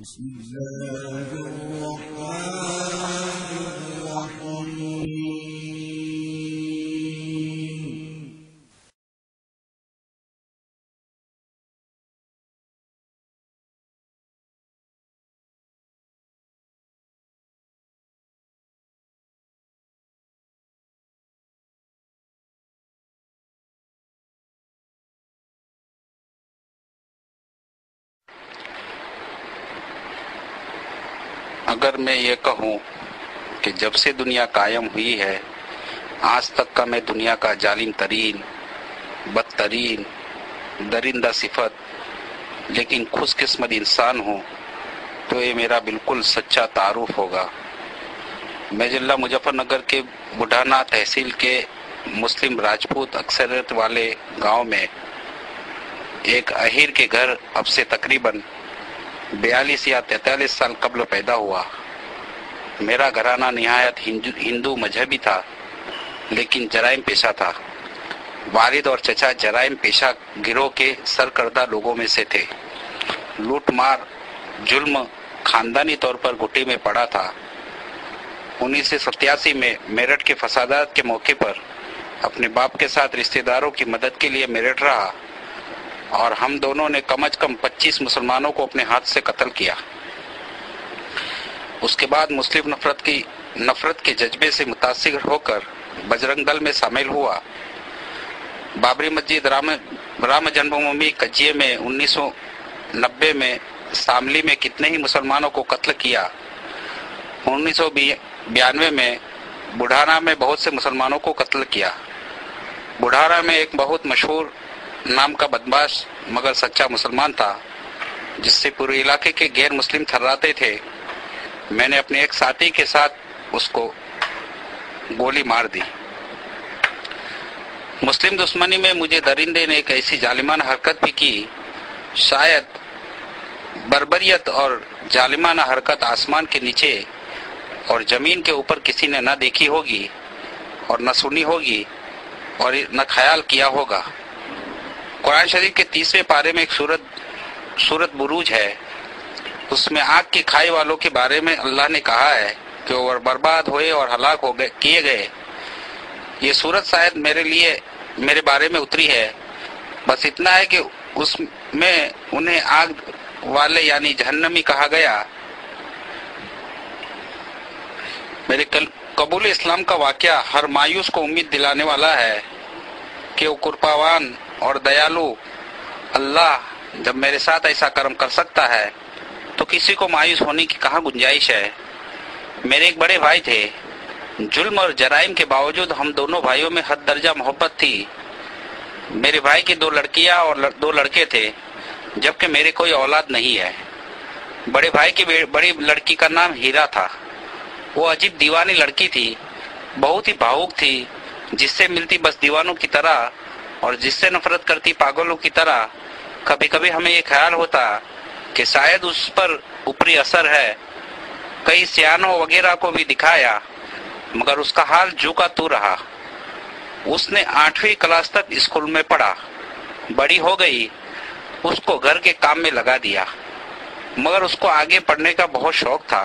بسم الله الرحمن الرحيم. اگر میں یہ کہوں کہ جب سے دنیا قائم ہوئی ہے آج تک کا میں دنیا کا ظالم ترین، بدترین، درندہ صفت لیکن خوش قسمت انسان ہوں تو یہ میرا بالکل سچا تعارف ہوگا۔ میں ضلع مظفر نگر کے بڑھانا تحصیل کے مسلم راجپوت اکثریت والے گاؤں میں ایک اہیر کے گھر اب سے تقریباً 42 یا 43 سال قبل پیدا ہوا۔ میرا گھرانہ نہایت ہندو مذہبی تھا لیکن جرائم پیشہ تھا۔ والد اور چچا جرائم پیشہ گروہ کے سرکردہ لوگوں میں سے تھے۔ لوٹ مار، ظلم خاندانی طور پر گھٹی میں پڑا تھا۔ 1987 میں میرٹھ کے فسادات کے موقع پر اپنے باپ کے ساتھ رشتہ داروں کی مدد کے لیے میرٹھ رہا اور ہم دونوں نے کم از کم 25 مسلمانوں کو اپنے ہاتھ سے قتل کیا۔ اس کے بعد مسلم نفرت کے جذبے سے متاثر ہو کر بجرنگ دل میں شامل ہوا۔ بابری مسجد، رام جنم بھومی کجیے میں 1990 میں شاملی میں کتنے ہی مسلمانوں کو قتل کیا۔ 1992 میں بڑھانا میں بہت سے مسلمانوں کو قتل کیا۔ بڑھانا میں ایک بہت مشہور نام کا بدماش مگر سچا مسلمان تھا جس سے پورے علاقے کے غیر مسلم تھراتے تھے۔ میں نے اپنے ایک ساتھی کے ساتھ اس کو گولی مار دی۔ مسلم دشمنی میں مجھے درندے نے ایک ایسی ظالمانہ حرکت بھی کی، شاید بربریت اور ظالمانہ حرکت آسمان کے نیچے اور زمین کے اوپر کسی نے نہ دیکھی ہوگی اور نہ سنی ہوگی اور نہ خیال کیا ہوگا۔ قرآن شریف کے 30ویں پارے میں ایک سورت بروج ہے۔ اس میں آگ کی کھائی والوں کے بارے میں اللہ نے کہا ہے کہ وہ برباد ہوئے اور ہلاک کیے گئے۔ یہ سورت شاید میرے بارے میں اتری ہے، بس اتنا ہے کہ اس میں انہیں آگ والے یعنی جہنمی کہا گیا۔ میرے قبول اسلام کا واقعہ ہر مایوس کو امید دلانے والا ہے کہ وہ کرپاوان اور دیالو اللہ جب میرے ساتھ ایسا کرم کر سکتا ہے تو کسی کو مایوس ہونے کی کہاں گنجائش ہے۔ میرے ایک بڑے بھائی تھے۔ ظلم اور جرائم کے باوجود ہم دونوں بھائیوں میں حد درجہ محبت تھی۔ میرے بھائی کی 2 لڑکیاں اور 2 لڑکے تھے جبکہ میرے کوئی اولاد نہیں ہے۔ بڑے بھائی کی بڑی لڑکی کا نام ہیرا تھا۔ وہ عجیب دیوانی لڑکی تھی، بہت ہی بھاوک تھی، جس سے ملتی بس دیوانوں کی طرح اور جس سے نفرت کرتی پاگلوں کی طرح۔ کبھی کبھی ہمیں یہ خیال ہوتا کہ شاید اس پر اوپری اثر ہے۔ کئی سیانوں وغیرہ کو بھی دکھایا مگر اس کا حال جو کا تو رہا۔ اس نے 8ویں کلاس تک اسکول میں پڑھا، بڑی ہو گئی، اس کو گھر کے کام میں لگا دیا، مگر اس کو آگے پڑھنے کا بہت شوق تھا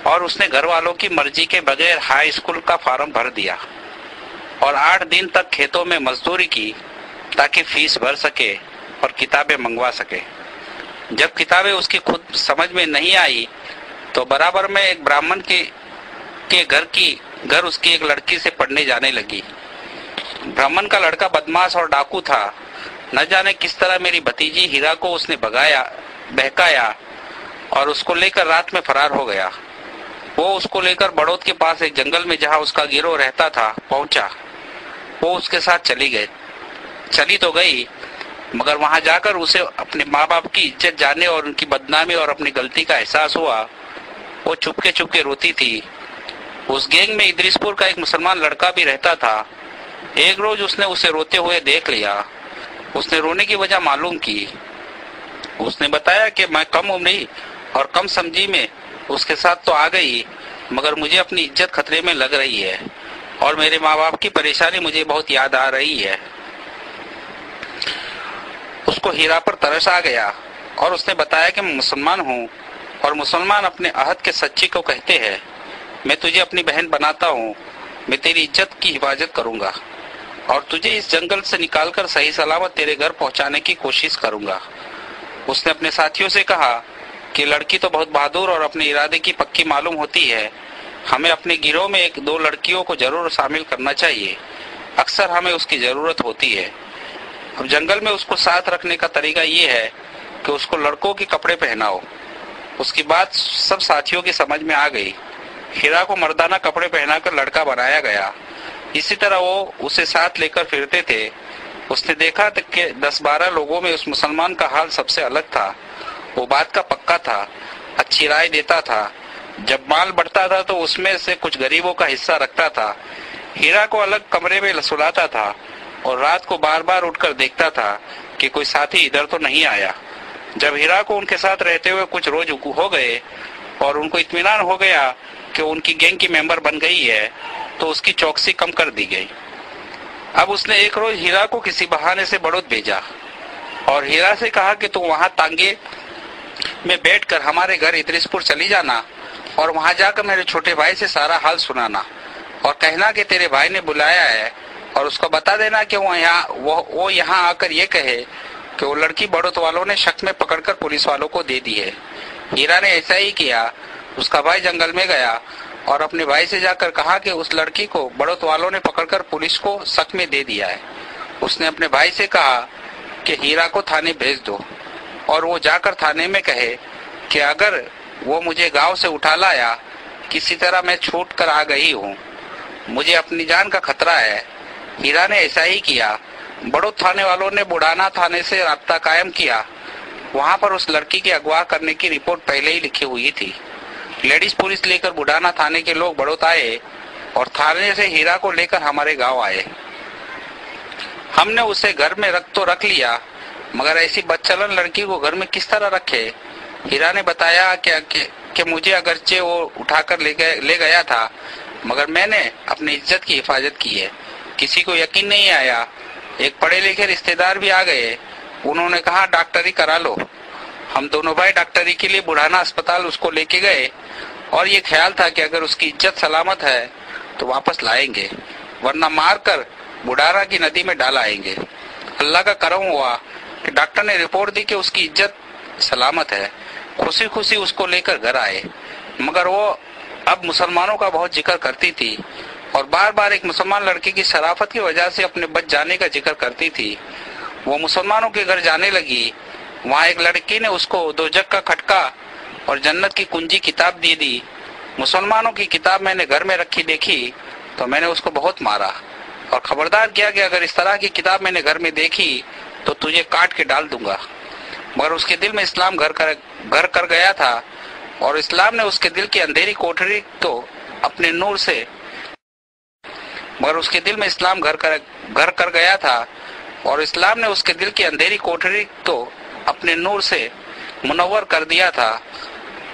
اور اس نے گھر والوں کی مرضی کے بغیر ہائی اسکول کا فارم بھر دیا اور 8 دن تک کھیتوں میں مزدوری کی تاکہ فیس بھر سکے اور کتابیں منگوا سکے۔ جب کتابیں اس کی خود سمجھ میں نہیں آئی تو برابر میں ایک براہمن کے گھر اس کی ایک لڑکی سے پڑھنے جانے لگی۔ براہمن کا لڑکا بدماش اور ڈاکو تھا۔ نہ جانے کس طرح میری بھتیجی ہیرا کو اس نے بہکایا اور اس کو لے کر رات میں فرار ہو گیا۔ وہ اس کو لے کر بڑوت کے پاس ایک جنگل میں جہاں اس کا گروہ رہتا تھا پہنچا۔ وہ اس کے ساتھ چلی تو گئی مگر وہاں جا کر اسے اپنے ماں باپ کی عزت جانے اور ان کی بدنامی اور اپنی غلطی کا احساس ہوا۔ وہ چپکے روتی تھی۔ اس گینگ میں ادریس پور کا ایک مسلمان لڑکا بھی رہتا تھا۔ ایک روز اس نے اسے روتے ہوئے دیکھ لیا۔ اس نے رونے کی وجہ معلوم کی۔ اس نے بتایا کہ میں کم عمری اور کم سمجھی میں اس کے ساتھ تو آ گئی مگر مجھے اپنی عزت خطرے میں لگ رہی ہے اور میرے ماں باپ کی پریشانی مجھے بہت یاد آ رہی ہے۔ اس کو ہیرا پر ترس آ گیا اور اس نے بتایا کہ میں مسلمان ہوں اور مسلمان اپنے عہد کے سچی کو کہتے ہیں میں تجھے اپنی بہن بناتا ہوں، میں تیری عزت کی حفاظت کروں گا اور تجھے اس جنگل سے نکال کر صحیح سلامت تیرے گھر پہنچانے کی کوشش کروں گا۔ اس نے اپنے ساتھیوں سے کہا کہ لڑکی تو بہت بہادر اور اپنے ارادے کی پکی معلوم ہوتی ہے، ہمیں اپنے گروہ میں ایک دو لڑکیوں کو ضرور شامل کرنا چاہیے، اکثر ہمیں اس کی ضرورت ہوتی ہے۔ اب جنگل میں اس کو ساتھ رکھنے کا طریقہ یہ ہے کہ اس کو لڑکوں کے کپڑے پہناؤ۔ اس کی بات سب ساتھیوں کی سمجھ میں آ گئی۔ ہیرا کو مردانہ کپڑے پہنا کر لڑکا بنایا گیا، اسی طرح وہ اسے ساتھ لے کر پھرتے تھے۔ اس نے دیکھا کہ 10-12 لوگوں میں اس مسلمان کا حال سب سے الگ تھا۔ وہ بات کا پکا تھا، اچھی رائے دیتا تھا، جب مال بڑھتا تھا تو اس میں سے کچھ غریبوں کا حصہ رکھتا تھا۔ ہیرا کو الگ کمرے میں سلاتا تھا اور رات کو بار بار اٹھ کر دیکھتا تھا کہ کوئی ساتھی ادھر تو نہیں آیا۔ جب ہیرا کو ان کے ساتھ رہتے ہوئے کچھ روز ہو گئے اور ان کو اطمینان ہو گیا کہ ان کی گینگ کی ممبر بن گئی ہے تو اس کی چوکسی کم کر دی گئی۔ اب اس نے ایک روز ہیرا کو کسی بہانے سے بڑوت بھیجا اور ہیرا سے کہا کہ تم وہاں تانگے میں بیٹھ کر ہمارے گھر ادریس پور چلی جانا اور وہاں جا کر میرے چھوٹے بھائی سے سارا حال سنانا اور کہنا کہ تیرے بھائی نے بلایا ہے، اور اس کو بتا دینا کہ وہ یہاں آ کر یہ کہے کہ وہ لڑکی بڑوت والوں نے شک میں پکڑ کر پولیس والوں کو دے دی ہے۔ ہیرا نے ایسا ہی کیا۔ اس کا بھائی جنگل میں گیا اور اپنے بھائی سے جا کر کہا کہ اس لڑکی کو بڑوت والوں نے پکڑ کر پولیس کو شک میں دے دیا ہے۔ اس نے اپنے بھائی سے کہا کہ ہیرا کو تھانے بھیج دو اور وہ جا کر تھانے میں کہے کہ اگر وہ مجھے گاؤں سے اٹھا لایا، کسی طرح میں چھوٹ کر آ گئی ہوں، مجھے اپنی جان کا خطرہ ہے۔ ہیرا نے ایسا ہی کیا۔ بڑوت تھانے والوں نے بڑھانا تھانے سے رابطہ قائم کیا۔ وہاں پر اس لڑکی کے اغوا کرنے کی رپورٹ پہلے ہی لکھی ہوئی تھی۔ لیڈیز پولیس لے کر بڑھانا تھانے کے لوگ بڑوت آئے اور تھانے سے ہیرا کو لے کر ہمارے گاؤں آئے۔ ہم نے اسے گھر میں رکھ لیا، مگر ایسی بدچلن لڑکی کو گھر میں کس طرح رکھے؟ ہیرا نے بتایا کہ مجھے اگرچہ وہ اٹھا کر لے گیا تھا، مگر میں نے اپنی عزت کی حفاظت کی ہے۔ کسی کو یقین نہیں آیا۔ ایک پڑھے لکھے رشتے دار بھی آ گئے، انہوں نے کہا ڈاکٹری کرا لو۔ ہم دونوں بھائی ڈاکٹری کے لیے بڑھانا اسپتال اس کو لے کے گئے اور یہ خیال تھا کہ اگر اس کی عزت سلامت ہے تو واپس لائیں گے، ورنہ مار کر بڑھارا کی ندی میں ڈال آئیں گے۔ اللہ کا کرم ہوا کہ ڈاکٹر نے رپورٹ دی کہ اس کی عزت سلامت ہے۔ خوشی خوشی اس کو لے کر گھر آئے، مگر وہ اب مسلمانوں کا بہت ذکر کرتی تھی اور بار بار ایک مسلمان لڑکی کی شرافت کی وجہ سے اپنے بچ جانے کا ذکر کرتی تھی۔ وہ مسلمانوں کے گھر جانے لگی۔ وہاں ایک لڑکی نے اس کو دوزخ کا کھٹکا اور جنت کی کنجی کتاب دے دی۔ مسلمانوں کی کتاب میں نے گھر میں رکھی دیکھی تو میں نے اس کو بہت مارا اور خبردار کیا کہ اگر اس طرح کی کتاب میں نے گھر میں دیکھی تو تجھے کاٹ کے ڈال دوں گا۔ مگر اس کے دل میں اسلام گھر کر گیا تھا اور اسلام نے اس کے دل کی اندھیری کوٹری تو اپنے نور سے منور کر دیا تھا۔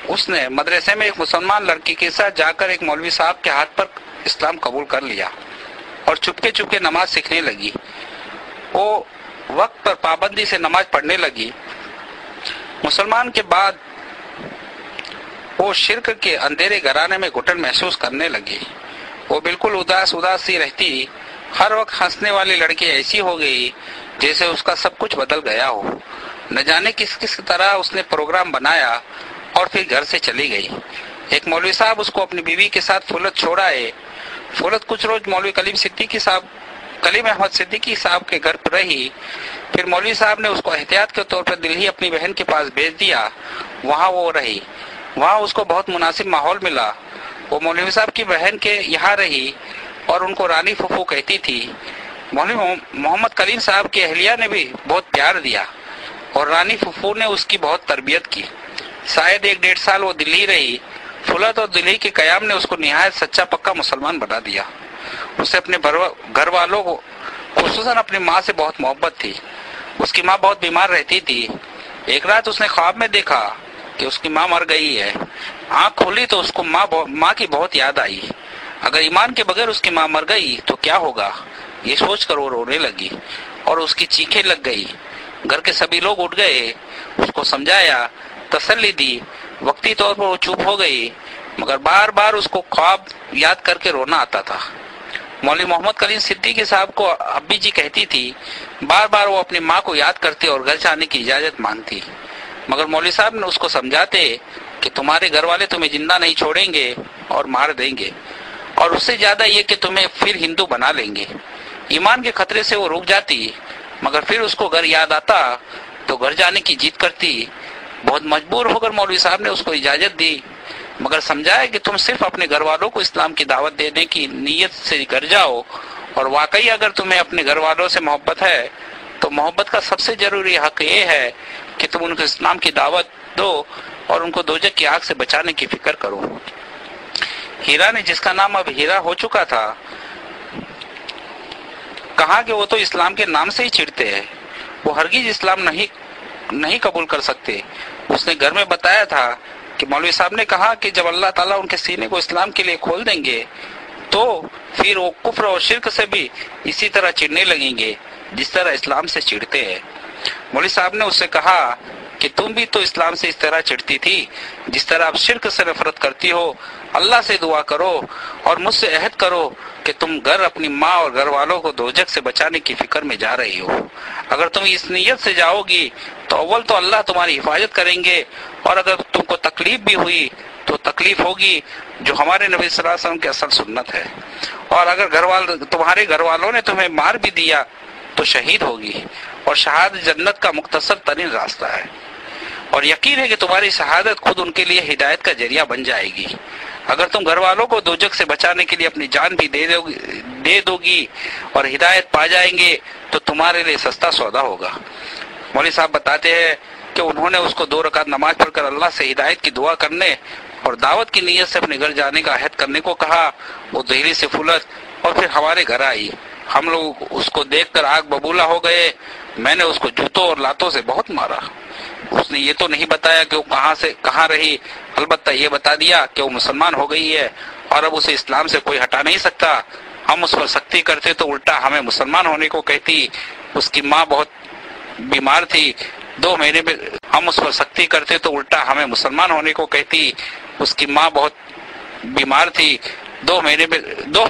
اس نے مدرسے میں ایک مسلمان لڑکی کے ساتھ جا کر ایک مولوی صاحب کے ہاتھ پر اسلام قبول کر لیا اور چپکے چپکے نماز سیکھنے لگی۔ وہ وقت پر پابندی سے نماز پڑھنے لگی۔ مسلمان کے بعد وہ شرک کے اندھیرے گھرانے میں گھٹن محسوس کرنے لگی۔ وہ بالکل اداس سی رہتی، ہر وقت ہنسنے والی لڑکی ایسی ہو گئی جیسے اس کا سب کچھ بدل گیا ہو۔ نہ جانے کس طرح اس نے پروگرام بنایا اور پھر گھر سے چلی گئی۔ ایک مولوی صاحب اس کو اپنی بیوی کے ساتھ فولت چھوڑ آئے۔ فولت کچھ روز مولوی کلیم احمد صدیقی صاحب کے گھر پر رہی، پھر مولوی صاحب نے اس کو احتیاط کے طور پر دلہی اپنی بہن کے پاس بھیج دیا۔ وہاں وہ رہی۔ وہاں اس کو بہت مناسب ماحول ملا۔ وہ مولوی صاحب کی بہن کے یہاں رہی اور ان کو رانی پھوپھو کہتی تھی۔ مولوی محمد کلیم صاحب کی اہلیہ نے بھی بہت پیار دیا اور رانی پھوپھو نے اس کی بہت تربیت کی۔ شاید 1-1.5 سال وہ دلہی رہی۔ فولت اور دلہی کے قیام نے اس کو نہایت سچا پکا مسلمان بنا دیا۔ اسے اپنے گھر والوں کو خصوصاً اپنی ماں سے بہت محبت تھی۔ اس کی ماں بہت بیمار رہتی تھی۔ ایک رات اس نے خواب میں دیکھا کہ اس کی ماں مر گئی ہے۔ آنکھ کھولی تو اس کو ماں کی بہت یاد آئی۔ اگر ایمان کے بغیر اس کی ماں مر گئی تو کیا ہوگا، یہ سوچ کر وہ رونے لگی اور اس کی چیخیں لگ گئی۔ گھر کے سبھی لوگ اٹھ گئے، اس کو سمجھایا، تسلی دی، وقتی طور پر وہ چپ ہو گئی، مگر بار بار اس کو خواب یاد کر کے رونا آتا تھا۔ مولوی محمد کلیم صدیقی صاحب کو ابی جی کہتی تھی، بار بار وہ اپنی ماں کو یاد کرتے اور گھر جانے کی اجازت مانگتی، مگر مولوی صاحب نے اس کو سمجھاتے کہ تمہارے گھر والے تمہیں زندہ نہیں چھوڑیں گے اور مار دیں گے، اور اس سے زیادہ یہ کہ تمہیں پھر ہندو بنا لیں گے۔ ایمان کے خطرے سے وہ رک جاتی، مگر پھر اس کو گھر یاد آتا تو گھر جانے کی ضد کرتی۔ بہت مجبور ہو کر مولوی صاحب نے اس کو اجازت دی، مگر سمجھایا کہ تم صرف اپنے گھر والوں کو اسلام کی دعوت دینے کی نیت سے گھر جاؤ، اور واقعی اگر تمہیں اپنے گھر والوں سے محبت ہے تو محبت کا سب سے ضروری حق یہ ہے کہ تم ان کو اسلام کی دعوت دو اور ان کو دوزخ کی آگ سے بچانے کی فکر کرو۔ ہیرا نے، جس کا نام اب ہیرا ہو چکا تھا، کہا کہ وہ تو اسلام کے نام سے ہی چڑھتے ہیں، وہ ہرگز اسلام نہیں قبول کر سکتے۔ اس نے گھر میں بتایا تھا کہ مولوی صاحب نے کہا کہ جب اللہ تعالیٰ ان کے سینے کو اسلام کے لیے کھول دیں گے تو پھر وہ کفر اور شرک سے بھی اسی طرح چڑھنے لگیں گے جس طرح اسلام سے چڑھتے ہیں۔ مولوی صاحب نے اس سے کہا کہ تم بھی تو اسلام سے اس طرح چڑھتی تھی جس طرح آپ شرک سے نفرت کرتی ہو۔ اللہ سے دعا کرو اور مجھ سے عہد کرو کہ تم گھر، اپنی ماں اور گھر والوں کو دوزخ سے بچانے کی فکر میں جا رہی ہو۔ اگر تم اس نیت سے جاؤ گی تو اول تو اللہ تمہاری حفاظت کریں گے، اور اگر تم کو تکلیف بھی ہوئی تو تکلیف ہوگی جو ہمارے نبی صلی اللہ علیہ وسلم کی اصل سنت ہے، اور اگر تمہارے گھر والوں نے تمہیں مار بھی دیا تو شہید ہوگی، اور شہادت جنت کا مختصر ترین راستہ ہے، اور یقین ہے کہ تمہاری شہادت خود ان کے لیے ہدایت کا ذریعہ بن جائے گی۔ اگر تم گھر والوں کو دوزخ سے بچانے کے لیے اپنی جان بھی دے دو گی اور ہدایت پا جائیں گے تو تمہارے لیے سستا سودا ہوگا۔ مولوی صاحب بتاتے ہیں کہ انہوں نے اس کو 2 رکعت نماز پڑھ کر اللہ سے ہدایت کی دعا کرنے اور دعوت کی نیت سے اپنے گھر جانے کا عہد کرنے کو کہا۔ وہ دہلی سے پھولت اور پھر ہمارے گھر آئی۔ ہم لوگ اس کو دیکھ کر آگ ببولا ہو گئے۔ میں نے اس کو جوتوں اور لاتوں سے بہت مارا۔ اس نے یہ تو نہیں بتایا کہ وہ کہاں رہی، البتہ یہ بتا دیا کہ وہ مسلمان ہو گئی ہے اور اب اسے اسلام سے کوئی ہٹا نہیں سکتا۔ ہم اس پر سختی کرتے تو الٹا ہمیں مسلمان ہونے کو کہتی۔ اس کی ماں بہت بیمار تھی، 2 مہینے میں ہم اس پر سختی کرتے تو الٹا ہمیں مسلمان ہونے کو کہتی۔ اس کی ماں بہت بیمار تھی، 2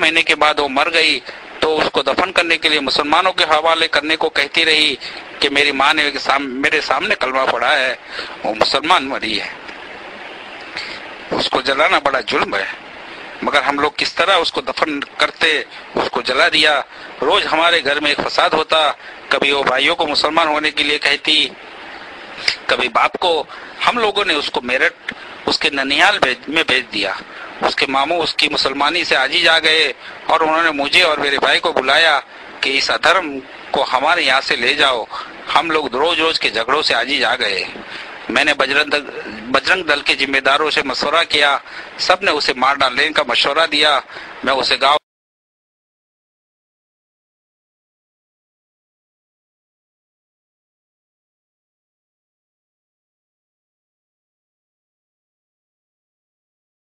مہینے کے بعد وہ مر گئی تو اس کو دفن کرنے کے لیے مسلمانوں کے حوالے کرنے کو کہتی رہی کہ میری ماں نے میرے سامنے کلمہ پڑھا ہے، وہ مسلمان مری ہے۔ اس کو جلانا بڑا جرم ہے، مگر ہم لوگ کس طرح اس کو دفن کرتے، اس کو جلا دیا۔ روز ہمارے گھر میں ایک فساد ہوتا، کبھی وہ بھائیوں کو مسلمان ہونے کے لیے کہتی، کبھی باپ کو۔ ہم لوگوں نے اس کو میرٹھ اس کے ننیال میں بھیج دیا۔ اس کے ماموں اس کی مسلمانی سے عاجز آ گئے اور انہوں نے مجھے اور میرے بھائی کو بلایا کہ اس ادھرم کو ہمارے یہاں سے لے جاؤ۔ ہم لوگ روز کے جھگڑوں سے عاجز آ گئے۔ میں نے بجرنگ دل کے ذمہ داروں سے مشورہ کیا، سب نے اسے مار ڈالنے کا مشورہ دیا۔ میں اسے گاؤں